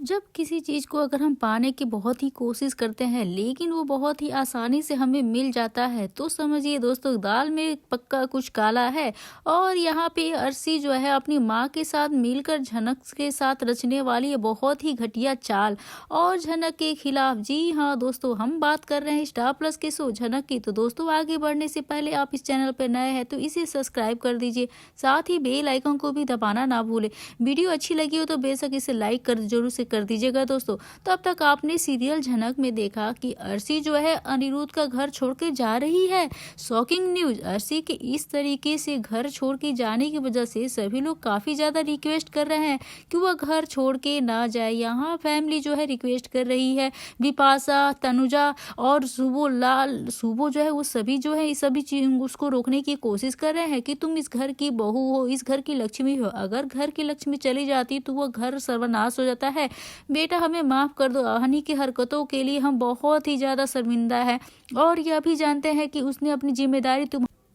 जब किसी चीज़ को अगर हम पाने की बहुत ही कोशिश करते हैं लेकिन वो बहुत ही आसानी से हमें मिल जाता है तो समझिए दोस्तों दाल में पक्का कुछ काला है। और यहाँ पे अरसी जो है अपनी माँ के साथ मिलकर झनक के साथ रचने वाली है बहुत ही घटिया चाल और झनक के खिलाफ। जी हाँ दोस्तों, हम बात कर रहे हैं स्टार प्लस के शो झनक की। तो दोस्तों आगे बढ़ने से पहले आप इस चैनल पर नए हैं तो इसे सब्सक्राइब कर दीजिए, साथ ही बेल आइकन को भी दबाना ना भूलें। वीडियो अच्छी लगी हो तो बेशक इसे लाइक कर जरूर से कर दीजिएगा दोस्तों। तो अब तक आपने सीरियल झनक में देखा कि अर्शी जो है अनिरुद्ध का घर छोड़ के जा रही है। शॉकिंग न्यूज, अर्शी के इस तरीके से घर छोड़ के जाने की वजह से सभी लोग काफी ज्यादा रिक्वेस्ट कर रहे हैं कि वह घर छोड़ के ना जाए। यहाँ फैमिली जो है रिक्वेस्ट कर रही है, बिपाशा, तनुजा और सुबो जो है वो सभी जो है इस सभी चीज उसको रोकने की कोशिश कर रहे हैं कि तुम इस घर की बहू हो, इस घर की लक्ष्मी हो, अगर घर की लक्ष्मी चली जाती तो वह घर सर्वनाश हो जाता है। बेटा हमें माफ कर दो, हनी की हरकतों के लिए हम बहुत ही ज्यादा शर्मिंदा है और यह भी जानते हैं कि उसने अपनी जिम्मेदारी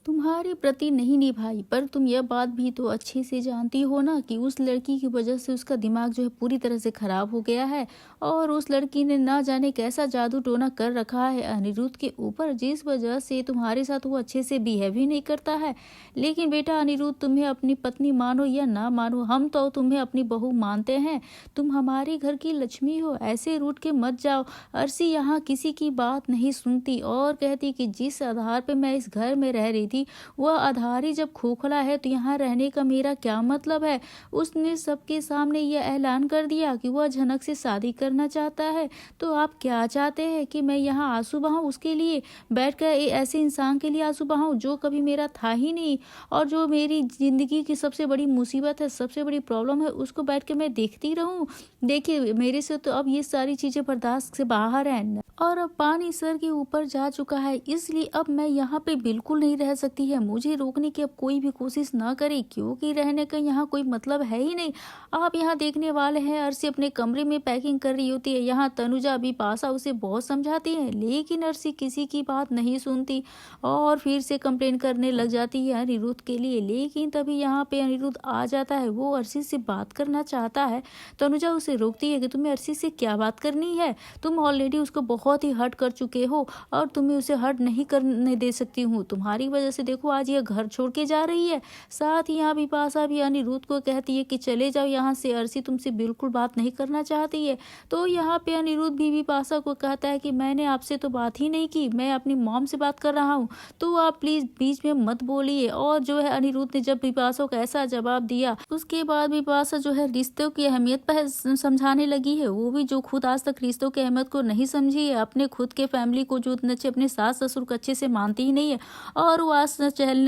तुम्हारे प्रति नहीं निभाई। पर तुम यह बात भी तो अच्छे से जानती हो ना कि उस लड़की की वजह से उसका दिमाग जो है पूरी तरह से खराब हो गया है और उस लड़की ने ना जाने कैसा जादू टोना कर रखा है अनिरुद्ध के ऊपर, जिस वजह से तुम्हारे साथ वो अच्छे से बिहेव ही नहीं करता है। लेकिन बेटा अनिरुद्ध, तुम्हें अपनी पत्नी मानो या ना मानो, हम तो तुम्हें अपनी बहू मानते हैं। तुम हमारे घर की लक्ष्मी हो, ऐसे रूठ के मत जाओ। अर्शी यहाँ किसी की बात नहीं सुनती और कहती कि जिस आधार पे मैं इस घर में रह रही थी वह आधार ही जब खोखला है तो यहाँ रहने का मेरा क्या मतलब है। उसने सबके सामने यह ऐलान कर दिया कि वह झनक से शादी करना चाहता है। तो आप क्या चाहते हैं कि मैं यहाँ आंसू बहाऊं उसके लिए, बैठकर ऐसे इंसान के लिए आंसू बहाऊं जो कभी मेरा था ही नहीं और जो मेरी जिंदगी की सबसे बड़ी मुसीबत है, सबसे बड़ी प्रॉब्लम है, उसको बैठ के मैं देखती रहूं। देखिए मेरे से तो अब ये सारी चीजें बर्दाश्त से बाहर है और अब पानी सर के ऊपर जा चुका है, इसलिए अब मैं यहाँ पे बिल्कुल नहीं रह सकती है। मुझे रोकने की अब कोई भी कोशिश ना करे क्योंकि रहने का यहाँ कोई मतलब है ही नहीं। आप यहाँ देखने वाले हैं अर्शी अपने कमरे में पैकिंग कर रही होती है, यहाँ तनुजा बिपाशा उसे बहुत समझाती है लेकिन अर्शी किसी की बात नहीं सुनती और फिर से कंप्लेन करने लग जाती है अनिरुद्ध के लिए। लेकिन तभी यहाँ पे अनिरुद्ध आ जाता है, वो अर्शी से बात करना चाहता है। तनुजा उसे रोकती है कि तुम्हें अर्शी से क्या बात करनी है, तुम ऑलरेडी उसको बहुत ही हर्ट कर चुके हो और तुम्हें उसे हर्ट नहीं करने दे सकती हूँ। तुम्हारी वजह से देखो आज यह घर छोड़ के जा रही है। साथ ही यहाँ बिपाशा भी अनिरुद्ध को कहती है कि चले जाओ यहाँ से, अर्शी तुमसे बिल्कुल बात नहीं करना चाहती है। तो यहाँ पे अनिरुद्ध भी बिपाशा को कहता है कि मैंने आपसे तो बात ही नहीं की, मैं अपनी मॉम से बात कर रहा हूँ, तो आप प्लीज बीच में मत बोलिए। और जो है अनिरुद्ध ने जब बिपाशा को ऐसा जवाब दिया उसके बाद बिपाशा जो है रिश्तों की अहमियत पर समझाने लगी है, वो भी जो खुद आज तक रिश्तों की अहमियत को नहीं समझी है, अपने खुद के फैमिली को जो उतने अच्छे अपने सास ससुर को अच्छे से मानती ही नहीं है। और वो आज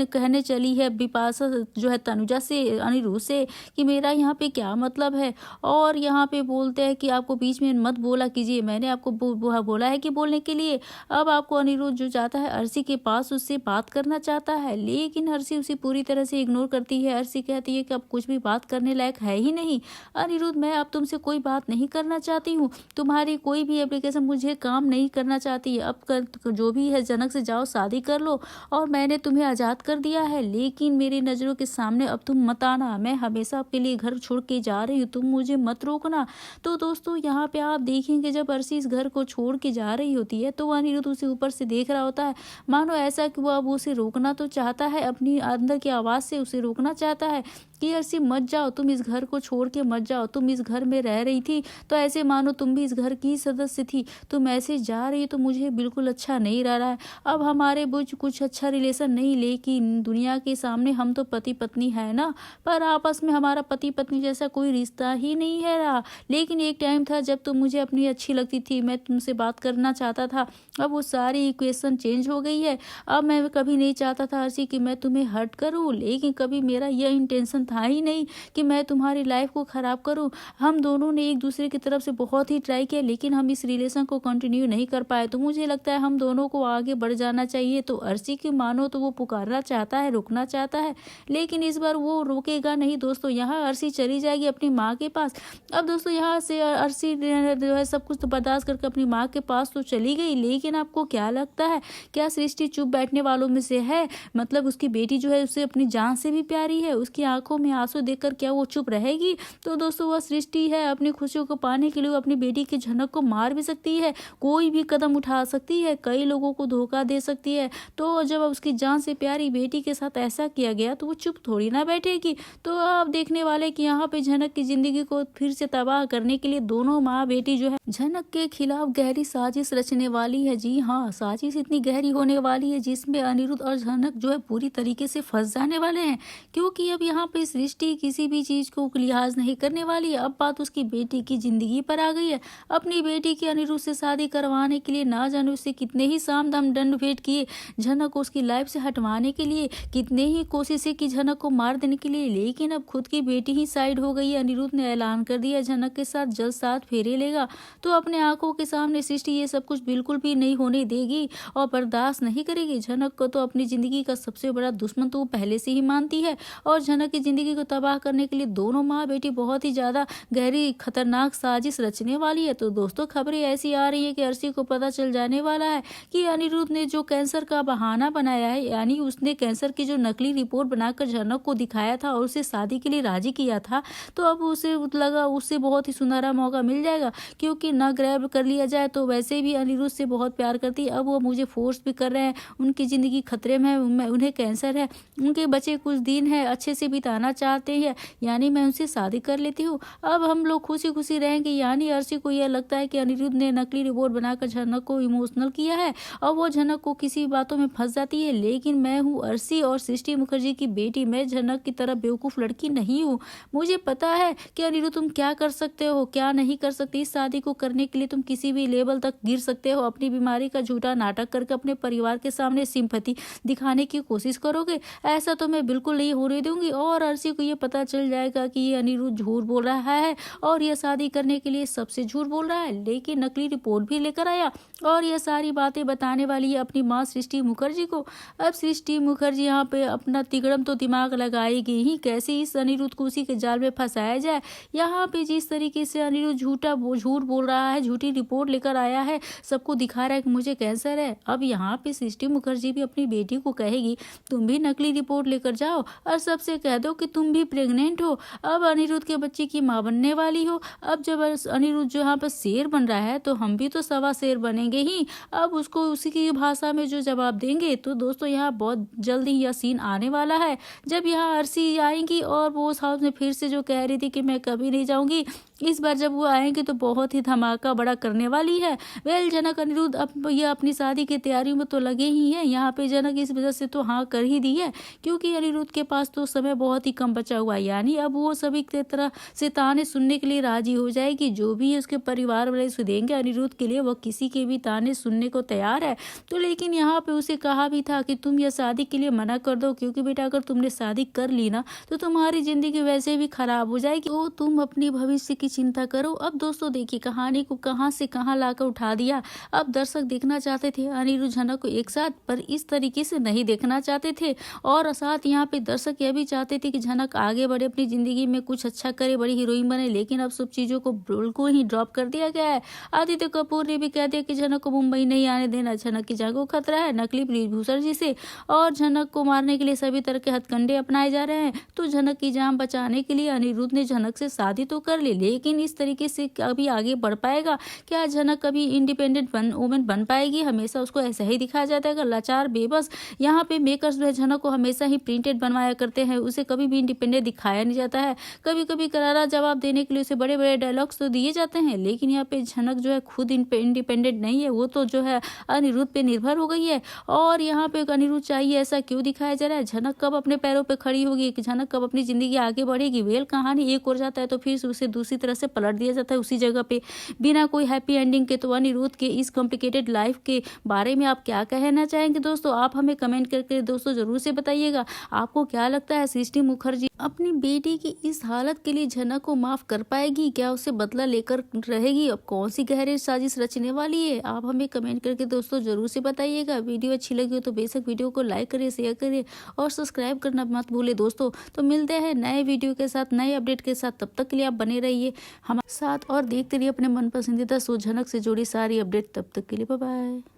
कहने चली है बिपाशा जो है तनुजा से, अनिरुद्ध से कि मेरा यहाँ पे क्या मतलब है। और यहाँ पे बोलते हैं कि आपको बीच में मत बोला कीजिए, मैंने आपको बोला है कि बोलने के लिए। अब आपको अनिरुद्ध जो चाहता है अर्शी के पास उससे बात करना चाहता है लेकिन अर्शी उसे पूरी तरह से इग्नोर करती है। अर्शी कहती है कि अब कुछ भी बात करने लायक है ही नहीं। अनिरुद्ध, मैं अब तुमसे कोई बात नहीं करना चाहती हूँ, तुम्हारी कोई भी एप्लीकेशन मुझे काम नहीं करना चाहती है। अब जो भी है जनक से जाओ शादी कर लो और मैंने तुम्हें आज़ाद कर दिया है, लेकिन मेरी नज़रों के सामने अब तुम मत आना। मैं हमेशा आपके लिए घर छोड़ के जा रही हूँ, तुम मुझे मत रोकना। तो दोस्तों यहाँ पे आप देखेंगे जब अर्शी इस घर को छोड़ के जा रही होती है तो अनिरुद्ध उसे ऊपर से देख रहा होता है, मानो ऐसा कि वो अब उसे रोकना तो चाहता है, अपनी अंदर की आवाज़ से उसे रोकना चाहता है कि अर्शी मत जाओ, तुम इस घर को छोड़ के मत जाओ, तुम इस घर में रह रही थी तो ऐसे मानो तुम भी इस घर की सदस्य थी, तुम ऐसे जा रही तो मुझे बिल्कुल अच्छा नहीं रह रहा है। अब हमारे बीच कुछ अच्छा रिलेशन नहीं, लेकिन दुनिया के सामने हम तो पति पत्नी है ना, पर आपस में हमारा पति पत्नी जैसा कोई रिश्ता ही नहीं है रहा। लेकिन एक टाइम था जब तुम मुझे अपनी अच्छी लगती थी, मैं तुमसे बात करना चाहता था, अब वो सारी इक्वेशन चेंज हो गई है। अब मैं कभी नहीं चाहता था अर्शी कि मैं तुम्हें हर्ट करूँ, लेकिन कभी मेरा यह इंटेंशन था ही नहीं कि मैं तुम्हारी लाइफ को खराब करूं। हम दोनों ने एक दूसरे की तरफ से बहुत ही ट्राई किया लेकिन हम इस रिलेशन को कंटिन्यू नहीं कर पाए। तो मुझे लगता है हम दोनों को आगे बढ़ जाना चाहिए। तो अर्शी की मानो तो वो पुकारना चाहता है, रुकना चाहता है, लेकिन इस बार वो रोकेगा नहीं दोस्तों। यहाँ अर्शी चली जाएगी अपनी माँ के पास। अब दोस्तों यहाँ से अर्शी जो है सब कुछ तो बर्दाश्त करके अपनी माँ के पास तो चली गई, लेकिन आपको क्या लगता है क्या सृष्टि चुप बैठने वालों में से है? मतलब उसकी बेटी जो है उसे अपनी जान से भी प्यारी है, उसकी आंखों आंखों में आंसू देखकर क्या वो चुप रहेगी? तो दोस्तों वह सृष्टि है अपनी खुशियों को पाने के लिए अपनी बेटी की झनक को मार भी सकती है, कोई भी कदम उठा सकती है, कई लोगों को धोखा दे सकती है। तो जब उसकी जान से प्यारी बेटी के साथ ऐसा किया गया तो वो चुप थोड़ी ना बैठेगी। तो अब देखने वाले कि यहाँ पे झनक की जिंदगी को फिर से तबाह करने के लिए दोनों माँ बेटी जो है झनक के खिलाफ गहरी साजिश रचने वाली है। जी हाँ, साजिश इतनी गहरी होने वाली है जिसमें अनिरुद्ध और झनक जो है पूरी तरीके से फंस जाने वाले हैं, क्योंकि अब यहाँ पे सृष्टि किसी भी चीज को लिहाज नहीं करने वाली है। अब बात उसकी बेटी की जिंदगी पर आ गई है। अपनी बेटी की अनिरुद्ध से शादी करवाने के लिए ना जाने उससे कितने ही साम दाम दंड भेंट किए, झनक को उसकी लाइफ से हटवाने के लिए कितने ही कोशिशें की झनक को मार देने के लिए, लेकिन अब खुद की बेटी ही साइड हो गई है। अनिरुद्ध ने ऐलान कर दिया झनक के साथ जल्द 7 फेरे लेगा। तो अपने आंखों के सामने सृष्टि ये सब कुछ बिल्कुल भी नहीं होने देगी और बर्दाश्त नहीं करेगी। झनक को तो अपनी जिंदगी का सबसे बड़ा दुश्मन तो वो पहले से ही मानती है और झनक की जिंदगी को तबाह करने के लिए दोनों माँ बेटी बहुत ही ज्यादा गहरी खतरनाक साजिश रचने वाली है। तो दोस्तों खबरें ऐसी आ रही है कि अर्शी को पता चल जाने वाला है कि अनिरुद्ध ने जो कैंसर का बहाना बनाया है, यानी उसने कैंसर की जो नकली रिपोर्ट बनाकर झनक को दिखाया था और उसे शादी के लिए राजी किया था, तो अब उसे लगा उससे बहुत ही सुनहरा मौका मिल जाएगा, क्योंकि न ग्रैब कर लिया जाए तो वैसे भी अनिरुद्ध से बहुत प्यार करती है। अब वो मुझे फोर्स भी कर रहे हैं, उनकी जिंदगी खतरे में है, उन्हें कैंसर है, उनके बचे कुछ दिन है अच्छे से बिताना चाहते हैं, यानी मैं उनसे शादी कर लेती हूँ। अब हम लोग खुशी खुशी रहेंगे। यानी अर्शी को यह लगता है कि अनिरुद्ध ने नकली रिपोर्ट बनाकर झनक को इमोशनल किया है और वो झनक को किसी बातों में फंस जाती है। लेकिन मैं हूँ अर्शी और सृष्टि मुखर्जी की बेटी, मैं झनक की तरह बेवकूफ लड़की नहीं हूँ। मुझे पता है कि अनिरुद्ध तुम क्या कर सकते हो क्या नहीं कर सकते। इस शादी को करने के लिए तुम किसी भी लेवल तक गिर सकते हो, अपनी बीमारी का झूठा नाटक करके अपने परिवार के सामने सिंपैथी दिखाने की कोशिश करोगे, ऐसा तो मैं बिल्कुल नहीं होने दूंगी। और अर्शी को ये पता चल जाएगा कि ये अनिरुद्ध झूठ बोल रहा है और यह शादी करने के लिए सबसे झूठ बोल रहा है, लेकिन नकली रिपोर्ट भी लेकर आया और यह सारी बातें बताने वाली है अपनी माँ सृष्टि मुखर्जी को। अब सृष्टि मुखर्जी यहाँ पे अपना तिगड़म तो दिमाग लगाएगी ही, कैसे इस अनिरुद्ध को उसी के जाल में फंसाया जाए। यहाँ पे जिस तरीके से अनिरुद्ध झूठ बोल रहा है, झूठी रिपोर्ट लेकर आया है, सबको दिखा रहा है कि मुझे कैंसर है। अब यहाँ पे सृष्टि मुखर्जी भी अपनी बेटी को कहेगी तुम भी नकली रिपोर्ट लेकर जाओ और सबसे कह दो कि तुम भी प्रेग्नेंट हो, अब अनिरुद्ध के बच्चे की माँ बनने वाली हो। अब जब अनिरुद्ध जो यहाँ पर शेर बन रहा है तो हम भी तो सवा शेर बनेंगे ही। अब उसको उसी की भाषा में जो जवाब देंगे। तो दोस्तों यहाँ बहुत जल्दी यह सीन आने वाला है जब यहाँ अर्शी आएंगी और वो उस हाउस में फिर से जो कह रही थी कि मैं कभी नहीं जाऊंगी, इस बार जब वो आएंगे तो बहुत ही धमाका बड़ा करने वाली है। वेल झनक अनिरुद्ध अब ये अपनी शादी की तैयारियों में तो लगे ही हैं। यहाँ पे झनक इस वजह से तो हाँ कर ही दी है क्योंकि अनिरुद्ध के पास तो समय बहुत ही कम बचा हुआ है, यानी अब वो सभी की तरह से ताने सुनने के लिए राजी हो जाएगी। जो भी उसके परिवार वाले उसे देंगे अनिरुद्ध के लिए, वह किसी के भी ताने सुनने को तैयार है। तो लेकिन यहाँ पे उसे कहा भी था कि तुम यह शादी के लिए मना कर दो, क्योंकि बेटा अगर तुमने शादी कर ली ना तो तुम्हारी जिंदगी वैसे भी खराब हो जाएगी, तो तुम अपनी भविष्य की चिंता करो। अब दोस्तों देखिए कहानी को कहां से कहां लाकर उठा दिया। अब दर्शक देखना चाहते थे अनिरुद्ध झनक को एक साथ, पर इस तरीके से नहीं देखना चाहते थे और साथ यहाँ पे दर्शक यह भी चाहते थे कि झनक आगे बढ़े, अपनी जिंदगी में कुछ अच्छा करे, बड़ी हीरोइन बने। लेकिन अब सब चीजों को बिल्कुल ही ड्रॉप कर दिया गया है। आदित्य कपूर ने भी कह दिया कि झनक को मुंबई नहीं आने देना, झनक की जान को खतरा है नकली ब्रजभूषण जी से और झनक को मारने के लिए सभी तरह के हथकंडे अपनाए जा रहे हैं। तो झनक की जान बचाने के लिए अनिरुद्ध ने झनक से शादी तो कर ली, लेकिन इस तरीके से कभी आगे बढ़ पाएगा क्या? झनक कभी इंडिपेंडेंट वुमेन बन पाएगी? हमेशा उसको ऐसा ही दिखाया जाता है, लाचार बेबस। यहाँ पे मेकर्स जो है झनक को हमेशा ही प्रिंटेड बनवाया करते हैं, उसे कभी भी इंडिपेंडेंट दिखाया नहीं जाता है। कभी कभी करारा जवाब देने के लिए उसे बड़े बड़े डायलॉग्स तो दिए जाते हैं, लेकिन यहाँ पे झनक जो है खुद इंडिपेंडेंट नहीं है, वो तो जो है अनिरुद्ध पे निर्भर हो गई है। और यहाँ पे अनिरुद्ध चाहिए ऐसा क्यों दिखाया जा रहा है? झनक कब अपने पैरों पे खड़ी होगी, झनक कब अपनी जिंदगी आगे बढ़ेगी? वेल कहानी एक और जाता है तो फिर उसे दूसरी तरह से पलट दिया जाता है उसी जगह पे बिना कोई हैप्पी एंडिंग के। तो अनिरुद्ध के इस कॉम्प्लिकेटेड लाइफ के बारे में आप क्या कहना चाहेंगे दोस्तों? आप हमें कमेंट करके दोस्तों जरूर से बताइएगा। आपको क्या लगता है सृष्टि मुखर्जी अपनी बेटी की इस हालत के लिए झनक को माफ कर पाएगी? क्या उसे बदला लेकर रहेगी? अब कौन सी गहरी साजिश रचने वाली है? आप हमें कमेंट करके दोस्तों जरूर से बताइएगा। वीडियो अच्छी लगी हो तो बेशक वीडियो को लाइक करिए, शेयर करिए और सब्सक्राइब करना मत भूले दोस्तों। तो मिलते हैं नए वीडियो के साथ, नए अपडेट के साथ। तब तक के लिए आप बने रहिए हमारे साथ और देखते रहिए अपने मन पसंदीदा शो झनक से जुड़ी सारी अपडेट। तब तक के लिए बाय बाय।